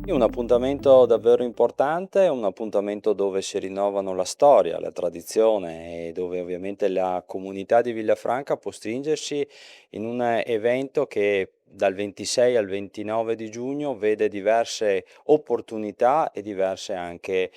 Sì, un appuntamento davvero importante, un appuntamento dove si rinnovano la storia, la tradizione e dove ovviamente la comunità di Villafranca può stringersi in un evento che dal 26 al 29 di giugno vede diverse opportunità e diverse anche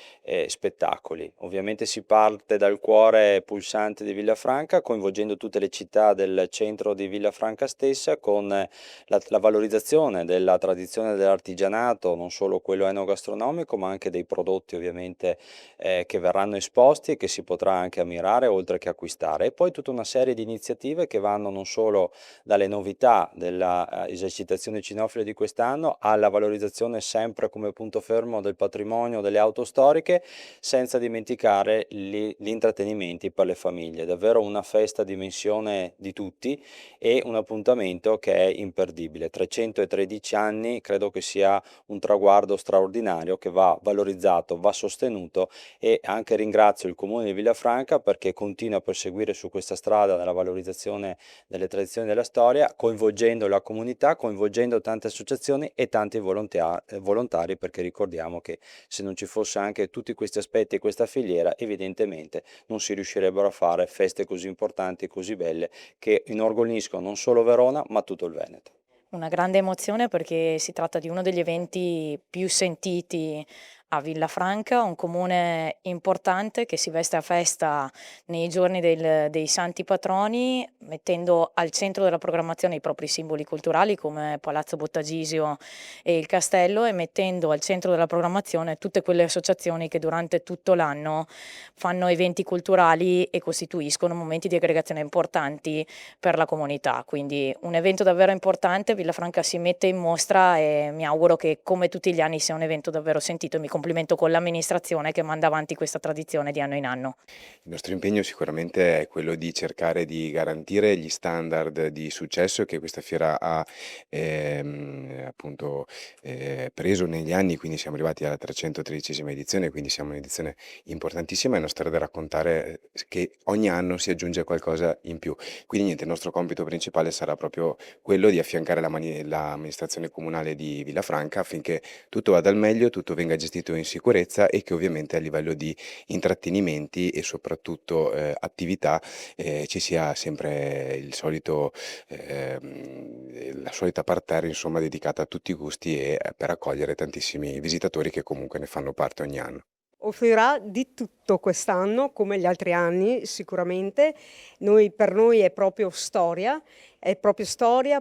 spettacoli. Ovviamente si parte dal cuore pulsante di Villafranca, coinvolgendo tutte le città del centro di Villafranca stessa con la valorizzazione della tradizione dell'artigianato, non solo quello enogastronomico, ma anche dei prodotti ovviamente che verranno esposti e che si potrà anche ammirare oltre che acquistare. E poi tutta una serie di iniziative che vanno non solo dalle novità della esercitazione cinofila di quest'anno alla valorizzazione sempre come punto fermo del patrimonio delle auto storiche, senza dimenticare gli intrattenimenti per le famiglie. Davvero una festa a dimensione di tutti e un appuntamento che è imperdibile. 313 anni credo che sia un traguardo straordinario che va valorizzato, va sostenuto e anche ringrazio il Comune di Villafranca perché continua a perseguire su questa strada della valorizzazione delle tradizioni della storia, coinvolgendo la comunità, coinvolgendo tante associazioni e tanti volontari, perché ricordiamo che se non ci fosse anche tutti questi aspetti e questa filiera, evidentemente non si riuscirebbero a fare feste così importanti e così belle che inorgogliscono non solo Verona, ma tutto il Veneto. Una grande emozione perché si tratta di uno degli eventi più sentiti a Villafranca, un comune importante che si veste a festa nei giorni dei santi patroni, mettendo al centro della programmazione i propri simboli culturali come Palazzo Bottagisio e il Castello e mettendo al centro della programmazione tutte quelle associazioni che durante tutto l'anno fanno eventi culturali e costituiscono momenti di aggregazione importanti per la comunità. Quindi un evento davvero importante, Villafranca si mette in mostra e mi auguro che come tutti gli anni sia un evento davvero sentito e mi complimento con l'amministrazione che manda avanti questa tradizione di anno in anno. Il nostro impegno sicuramente è quello di cercare di garantire gli standard di successo che questa fiera ha appunto preso negli anni, quindi siamo arrivati alla 313esima edizione, quindi siamo un'edizione importantissima e non stare da raccontare che ogni anno si aggiunge qualcosa in più. Quindi niente, il nostro compito principale sarà proprio quello di affiancare l'amministrazione comunale di Villafranca affinché tutto vada al meglio, tutto venga gestito in sicurezza e che ovviamente a livello di intrattenimenti e soprattutto, attività, ci sia sempre il solito la solita parterre insomma dedicata a tutti i gusti e per accogliere tantissimi visitatori che comunque ne fanno parte ogni anno. Offrirà di tutto quest'anno, come gli altri anni sicuramente. Per noi è proprio storia,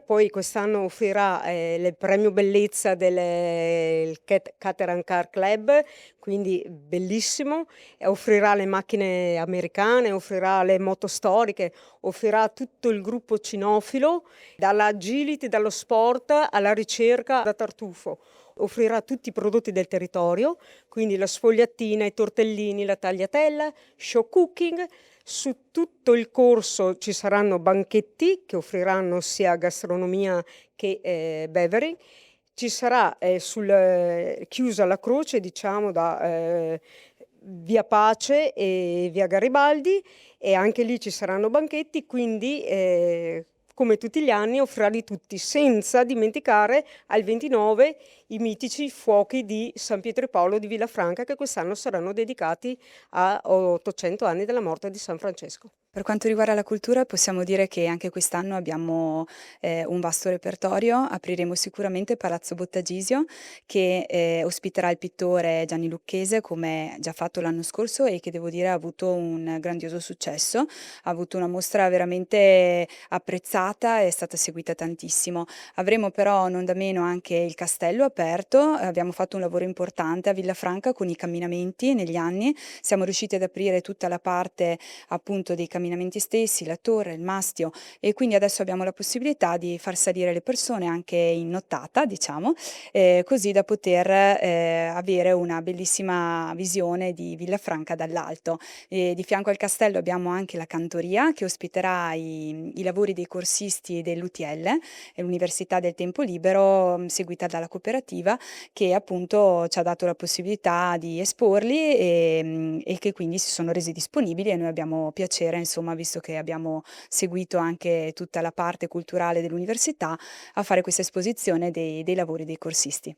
poi quest'anno offrirà il premio bellezza del Cateran Car Club, quindi bellissimo, e offrirà le macchine americane, offrirà le moto storiche, offrirà tutto il gruppo cinofilo, dalla agility, dallo sport alla ricerca da tartufo. Offrirà tutti i prodotti del territorio, quindi la sfogliattina, i tortellini, la tagliatella, show cooking. Su tutto il corso ci saranno banchetti che offriranno sia gastronomia che beverage. Ci sarà chiusa la croce, diciamo, da Via Pace e Via Garibaldi e anche lì ci saranno banchetti, quindi come tutti gli anni offrirà di tutti, senza dimenticare al 29 i mitici fuochi di San Pietro e Paolo di Villafranca che quest'anno saranno dedicati a 800 anni della morte di San Francesco. Per quanto riguarda la cultura possiamo dire che anche quest'anno abbiamo un vasto repertorio. Apriremo sicuramente Palazzo Bottagisio che ospiterà il pittore Gianni Lucchese come già fatto l'anno scorso e che devo dire ha avuto un grandioso successo, ha avuto una mostra veramente apprezzata e è stata seguita tantissimo. Avremo però non da meno anche il castello aperto, abbiamo fatto un lavoro importante a Villafranca con i camminamenti negli anni, siamo riusciti ad aprire tutta la parte appunto dei camminamenti stessi, la torre, il mastio e quindi adesso abbiamo la possibilità di far salire le persone anche in nottata, diciamo, così da poter avere una bellissima visione di Villafranca dall'alto. Di fianco al castello abbiamo anche la cantoria che ospiterà i lavori dei corsisti dell'UTL, l'Università del Tempo Libero, seguita dalla cooperativa che appunto ci ha dato la possibilità di esporli e che quindi si sono resi disponibili e noi abbiamo piacere, insomma, visto che abbiamo seguito anche tutta la parte culturale dell'università, a fare questa esposizione dei lavori dei corsisti.